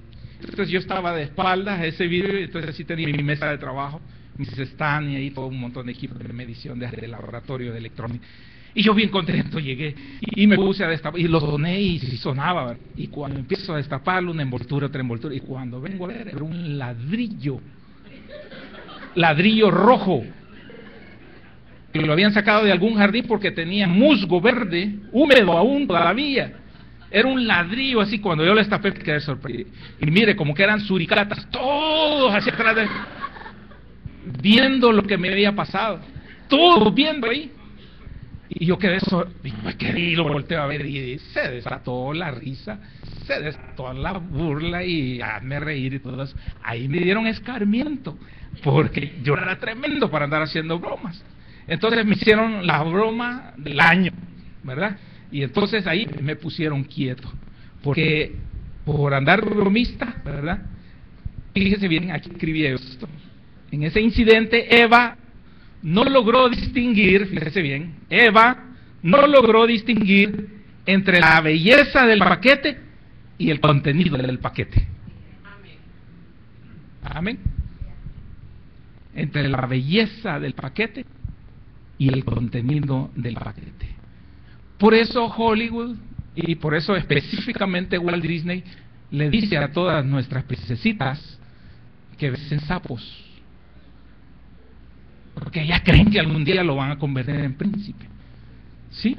Entonces yo estaba de espaldas a ese vidrio, y entonces así tenía mi mesa de trabajo, mis stands y ahí todo un montón de equipos de medición de laboratorio de electrónica. Y yo bien contento llegué y me puse a destapar y lo doné y sonaba, ¿verdad? Y cuando empiezo a destaparlo, una envoltura, otra envoltura, y cuando vengo a ver era un ladrillo rojo, que lo habían sacado de algún jardín porque tenía musgo verde, húmedo aún todavía. Era un ladrillo así. Cuando yo le destapé quedé sorprendido. Y mire, como que eran suricatas, todos hacia atrás viendo lo que me había pasado, todos viendo ahí. Y yo quedé y lo volteo a ver y se desató la risa, se desató la burla y hazme reír y todo eso. Ahí me dieron escarmiento, porque yo era tremendo para andar haciendo bromas. Entonces me hicieron la broma del año, ¿verdad? Y entonces ahí me pusieron quieto, porque por andar bromista, ¿verdad? Fíjese bien, aquí escribí esto. En ese incidente Eva no logró distinguir, fíjese bien, Eva no logró distinguir entre la belleza del paquete y el contenido del paquete. Amén. Entre la belleza del paquete y el contenido del paquete. Por eso Hollywood, y por eso específicamente Walt Disney, le dice a todas nuestras princesitas que besen sapos. porque ya creen que algún día lo van a convertir en príncipe. ¿Sí?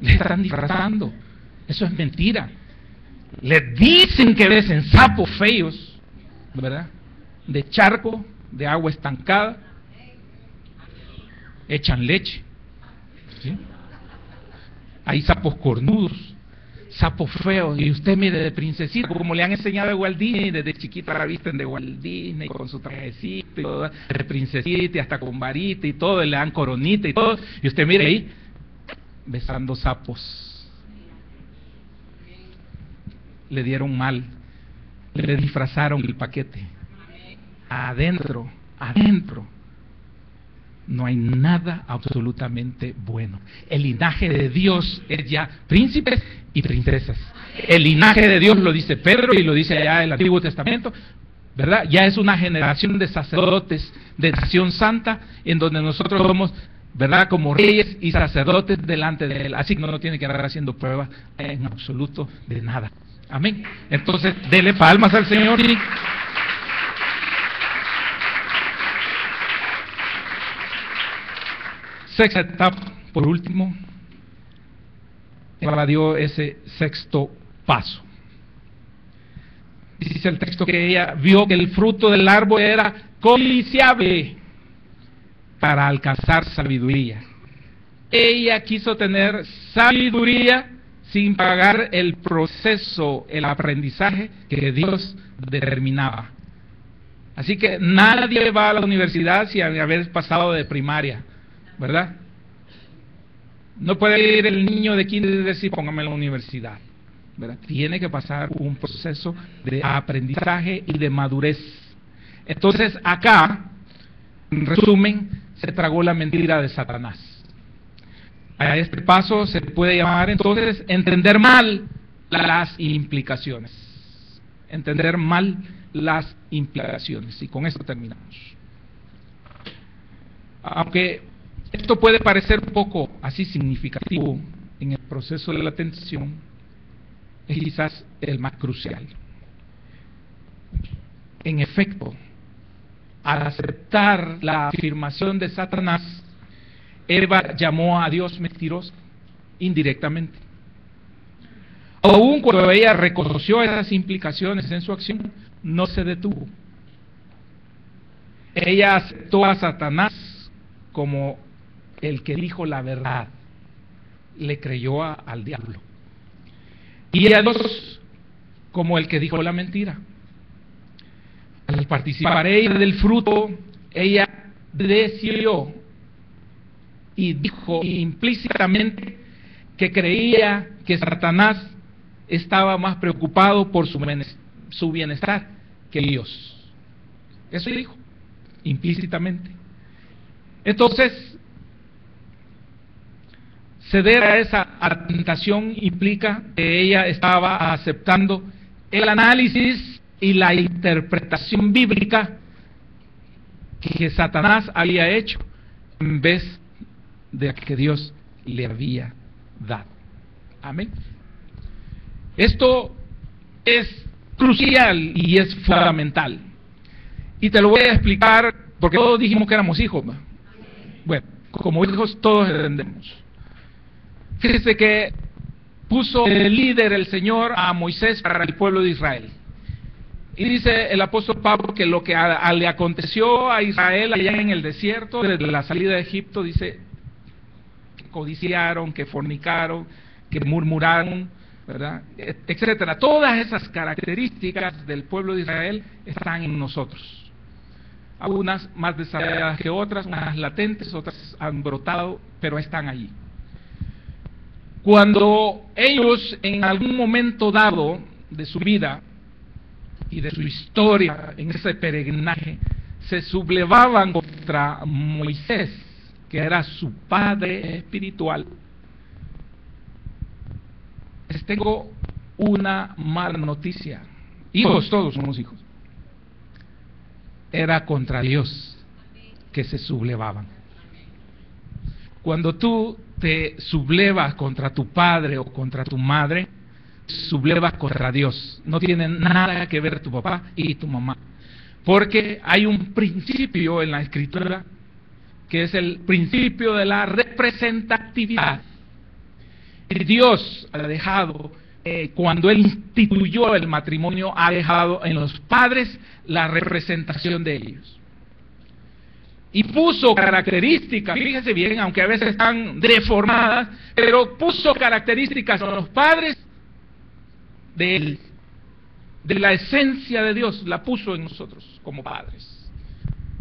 Le están disfrazando. Eso es mentira. Le dicen que besen sapos feos, ¿verdad? De charco, de agua estancada. Echan leche. ¿Sí? Hay sapos cornudos, sapos feos, y usted mire de princesita, como le han enseñado a Walt Disney, desde chiquita la visten de Walt Disney, con su trajecito, y todo, de princesita, y hasta con varita y todo, y le dan coronita y todo, y usted mire ahí, besando sapos. Le dieron mal, le disfrazaron el paquete. Adentro, no hay nada absolutamente bueno. El linaje de Dios es ya príncipes y princesas. El linaje de Dios lo dice Pedro y lo dice allá el Antiguo Testamento, ¿verdad? Ya es una generación de sacerdotes de nación santa, en donde nosotros somos, ¿verdad?, como reyes y sacerdotes delante de Él. Así que no tiene que andar haciendo pruebas en absoluto de nada. Amén. Entonces, dele palmas al Señor. Y sexta etapa, por último, ella dio ese sexto paso. Dice el texto que ella vio que el fruto del árbol era codiciable para alcanzar sabiduría. Ella quiso tener sabiduría sin pagar el proceso, el aprendizaje que Dios determinaba. Así que nadie va a la universidad sin haber pasado de primaria, ¿verdad? No puede ir el niño de kinder y decir póngame en la universidad, ¿verdad? Tiene que pasar un proceso de aprendizaje y de madurez. Entonces acá, en resumen, se tragó la mentira de Satanás. A este paso se puede llamar entonces entender mal las implicaciones. Entender mal las implicaciones. Y con esto terminamos. Aunque esto puede parecer un poco así significativo en el proceso de la tentación, es quizás el más crucial. En efecto, al aceptar la afirmación de Satanás, Eva llamó a Dios mentiroso indirectamente. Aún cuando ella reconoció esas implicaciones en su acción, no se detuvo. Ella aceptó a Satanás como el que dijo la verdad, le creyó al diablo, y a Dios como el que dijo la mentira. Al participar ella del fruto, ella decidió y dijo implícitamente que creía que Satanás estaba más preocupado por su bienestar que Dios. Eso dijo implícitamente. Entonces, ceder a esa tentación implica que ella estaba aceptando el análisis y la interpretación bíblica que Satanás había hecho en vez de que Dios le había dado. Amén. Esto es crucial y es fundamental. Y te lo voy a explicar porque todos dijimos que éramos hijos, ¿no? Bueno, como hijos todos entendemos. Fíjese que puso el líder, el Señor, a Moisés para el pueblo de Israel. Y dice el apóstol Pablo que lo que le aconteció a Israel allá en el desierto, desde la salida de Egipto, dice que codiciaron, que fornicaron, que murmuraron, ¿verdad?, etcétera. Todas esas características del pueblo de Israel están en nosotros. Algunas más desarrolladas que otras, unas latentes, otras han brotado, pero están allí. Cuando ellos en algún momento dado de su vida y de su historia en ese peregrinaje se sublevaban contra Moisés, que era su padre espiritual, les tengo una mala noticia. Hijos, todos somos hijos. Era contra Dios que se sublevaban. Cuando tú te sublevas contra tu padre o contra tu madre, sublevas contra Dios. No tiene nada que ver tu papá y tu mamá. Porque hay un principio en la Escritura que es el principio de la representatividad. Y Dios ha dejado, cuando Él instituyó el matrimonio, ha dejado en los padres la representación de ellos. Y puso características, fíjense bien, aunque a veces están deformadas, pero puso características a los padres de Él, de la esencia de Dios, la puso en nosotros como padres.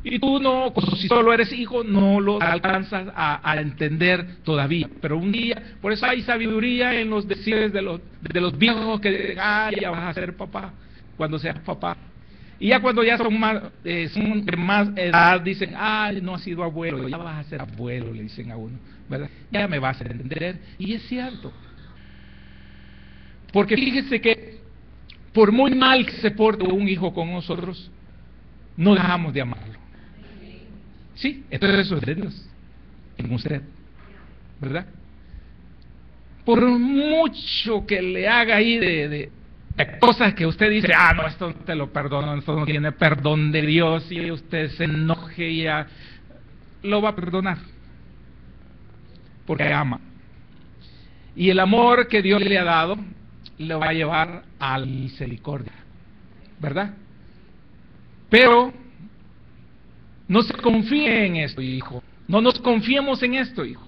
Y tú no, si solo eres hijo, no lo alcanzas a entender todavía. Pero un día, por eso hay sabiduría en los decires de los viejos que dicen, ya vas a ser papá, cuando seas papá. Y ya cuando ya son de más edad, dicen, no has sido abuelo, ya vas a ser abuelo, le dicen a uno, ¿verdad? Ya me vas a entender. Y es cierto. Porque fíjese que, por muy mal que se porte un hijo con nosotros, no dejamos de amarlo. Sí, entonces eso es de Dios, en usted, ¿verdad? Por mucho que le haga ahí de cosas que usted dice, no, esto no te lo perdono, esto no tiene perdón de Dios, y usted se enoje y ya lo va a perdonar, porque ama. Y el amor que Dios le ha dado, le va a llevar a la misericordia, ¿verdad? Pero no se confíe en esto, hijo. No nos confiemos en esto, hijo.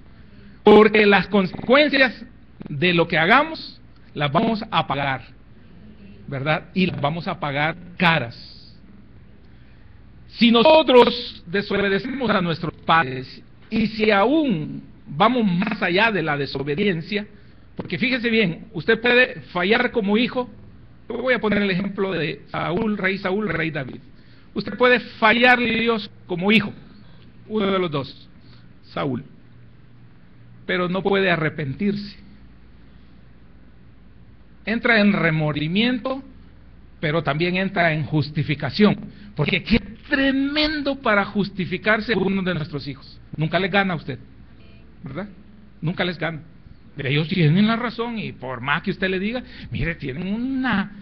Porque las consecuencias de lo que hagamos las vamos a pagar, ¿verdad? Y las vamos a pagar caras. Si nosotros desobedecemos a nuestros padres, y si aún vamos más allá de la desobediencia, porque fíjese bien, usted puede fallar como hijo. Yo voy a poner el ejemplo de Saúl, rey David. Usted puede fallarle a Dios como hijo, uno de los dos, Saúl, pero no puede arrepentirse. Entra en remordimiento, pero también entra en justificación, porque qué tremendo para justificarse uno de nuestros hijos. Nunca les gana a usted, ¿verdad? Nunca les gana. Ellos tienen la razón, y por más que usted le diga, mire, tienen una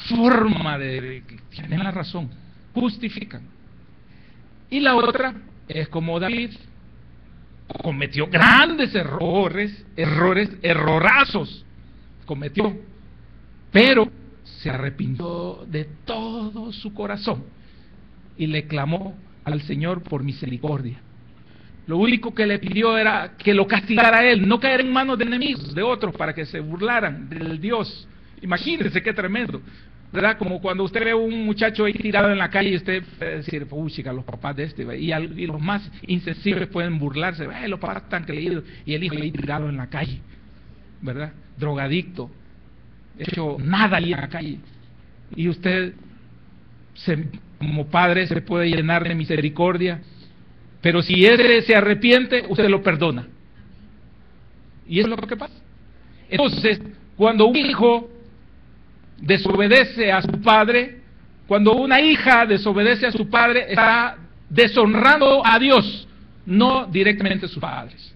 forma tienen la razón. Justifican. Y la otra es como David, cometió grandes errorazos cometió, pero se arrepintió de todo su corazón y le clamó al Señor por misericordia. Lo único que le pidió era que lo castigara a él, no caer en manos de enemigos, de otros, para que se burlaran del Dios. Imagínense qué tremendo, ¿verdad? Como cuando usted ve a un muchacho ahí tirado en la calle y usted puede decir, chica, los papás de este, y los más insensibles pueden burlarse, los papás están creídos, y el hijo ahí tirado en la calle, ¿verdad? Drogadicto, hecho nada ahí en la calle, y usted como padre se puede llenar de misericordia, pero si él se arrepiente, usted lo perdona, y eso es lo que pasa. Entonces, cuando un hijo desobedece a su padre, cuando una hija desobedece a su padre, está deshonrando a Dios, no directamente a sus padres.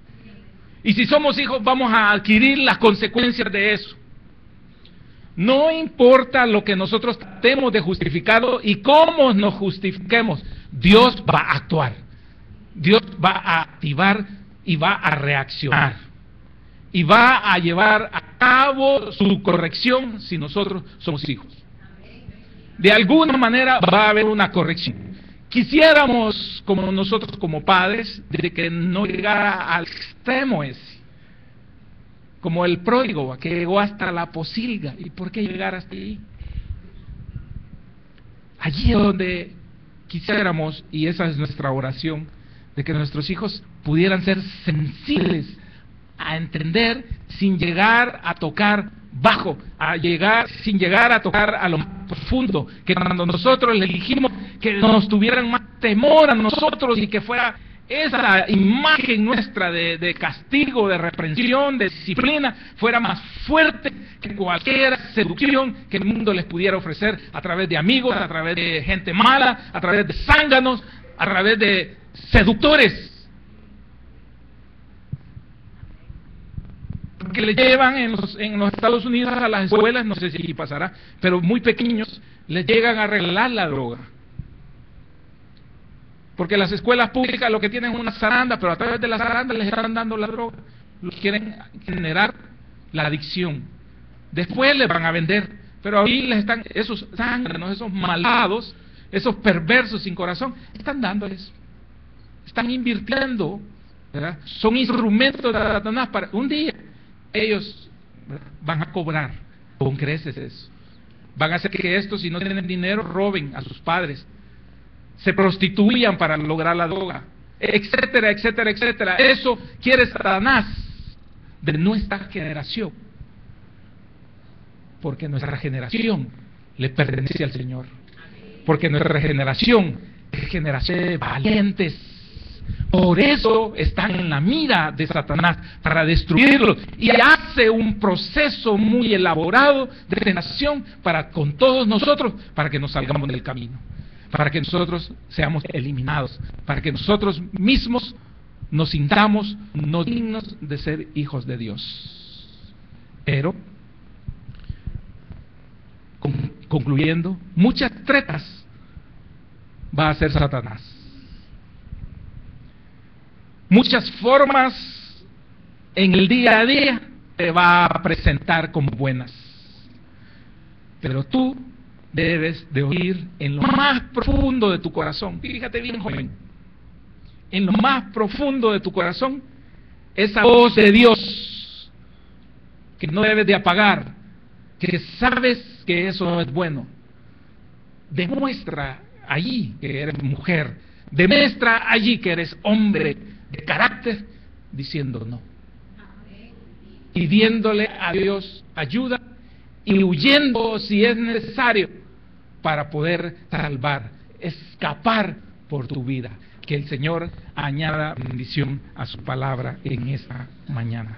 Y si somos hijos, vamos a adquirir las consecuencias de eso. No importa lo que nosotros tratemos de justificarlo y cómo nos justifiquemos, Dios va a actuar, Dios va a activar y va a reaccionar. Y va a llevar a cabo su corrección si nosotros somos hijos. De alguna manera va a haber una corrección. Quisiéramos, como nosotros como padres, de que no llegara al extremo ese. Como el pródigo, que llegó hasta la posilga. ¿Y por qué llegar hasta ahí? Allí es donde quisiéramos, y esa es nuestra oración, de que nuestros hijos pudieran ser sensibles a entender sin llegar a tocar bajo, sin llegar a tocar a lo más profundo, que cuando nosotros les dijimos que nos tuvieran más temor a nosotros y que fuera esa imagen nuestra de castigo, de reprensión, de disciplina, fuera más fuerte que cualquier seducción que el mundo les pudiera ofrecer a través de amigos, a través de gente mala, a través de zánganos, a través de seductores. Que le llevan en los Estados Unidos a las escuelas, no sé si pasará, pero muy pequeños, les llegan a regalar la droga. Porque las escuelas públicas lo que tienen es una zaranda, pero a través de la zaranda les están dando la droga. Quieren generar la adicción. Después les van a vender, pero ahí les están, esos zánganos, esos malvados, esos perversos sin corazón, están dándoles. Están invirtiendo, ¿verdad? Son instrumentos de Satanás para un día ellos, ¿verdad?, van a cobrar con creces eso. Van a hacer que estos, si no tienen dinero, roben a sus padres, se prostituyan para lograr la droga, etcétera, etcétera, etcétera. Eso quiere Satanás de nuestra generación, porque nuestra generación le pertenece al Señor, porque nuestra generación es generación de valientes. Por eso están en la mira de Satanás, para destruirlos, y hace un proceso muy elaborado de regeneración para con todos nosotros, para que nos salgamos del camino, para que nosotros seamos eliminados, para que nosotros mismos nos sintamos no dignos de ser hijos de Dios. Pero, concluyendo, muchas tretas va a hacer Satanás. Muchas formas en el día a día te va a presentar como buenas. Pero tú debes de oír en lo más profundo de tu corazón. Fíjate bien, joven. En lo más profundo de tu corazón, esa voz de Dios que no debes de apagar, que sabes que eso es bueno. Demuestra allí que eres mujer, demuestra allí que eres hombre de carácter, diciendo no, pidiéndole a Dios ayuda y huyendo si es necesario para poder salvar, escapar por tu vida. Que el Señor añada bendición a su palabra en esta mañana.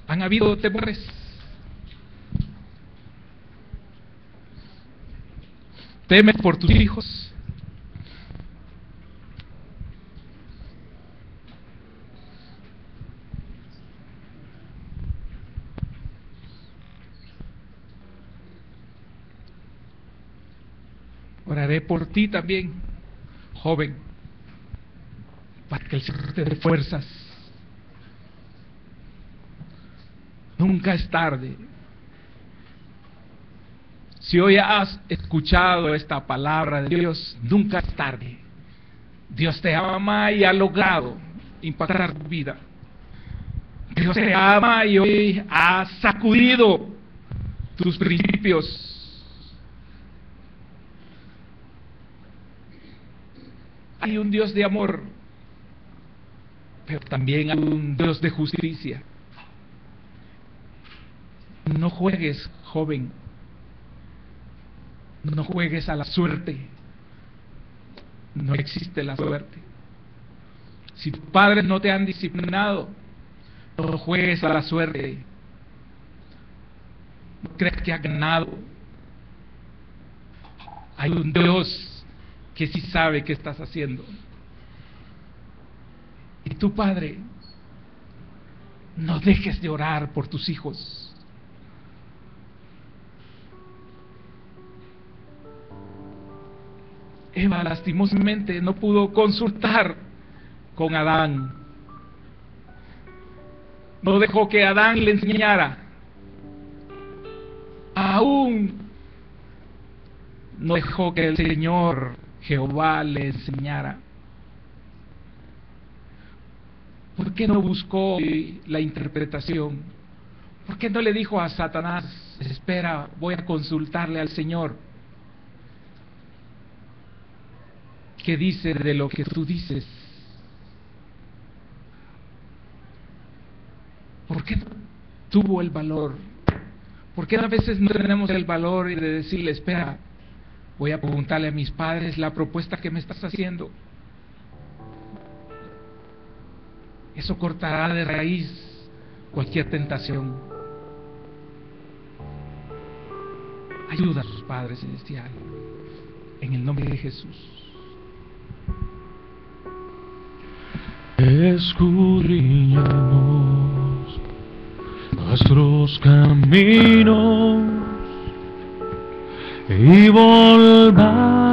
¿Han habido temores? ¿Temes por tus hijos? Oraré por ti también, joven, para que el Señor te dé fuerzas. Nunca es tarde. Si hoy has escuchado esta palabra de Dios, nunca es tarde. Dios te ama y ha logrado impactar tu vida. Dios te ama y hoy ha sacudido tus principios. Hay un Dios de amor, pero también hay un Dios de justicia. No juegues, joven. No juegues a la suerte. No existe la suerte. Si tus padres no te han disciplinado, no juegues a la suerte. No creas que has ganado. Hay un Dios que sí sabe qué estás haciendo. Y tu padre, no dejes de orar por tus hijos. Eva lastimosamente no pudo consultar con Adán. No dejó que Adán le enseñara. Aún no dejó que el Señor Jehová le enseñara. ¿Por qué no buscó la interpretación? ¿Por qué no le dijo a Satanás, espera, voy a consultarle al Señor? ¿Qué dice de lo que tú dices? ¿Por qué no tuvo el valor? ¿Por qué a veces no tenemos el valor de decirle, espera, voy a preguntarle a mis padres la propuesta que me estás haciendo? Eso cortará de raíz cualquier tentación. Ayuda a sus padres celestiales, en el nombre de Jesús. Escudriñamos nuestros caminos. caminos y volvamos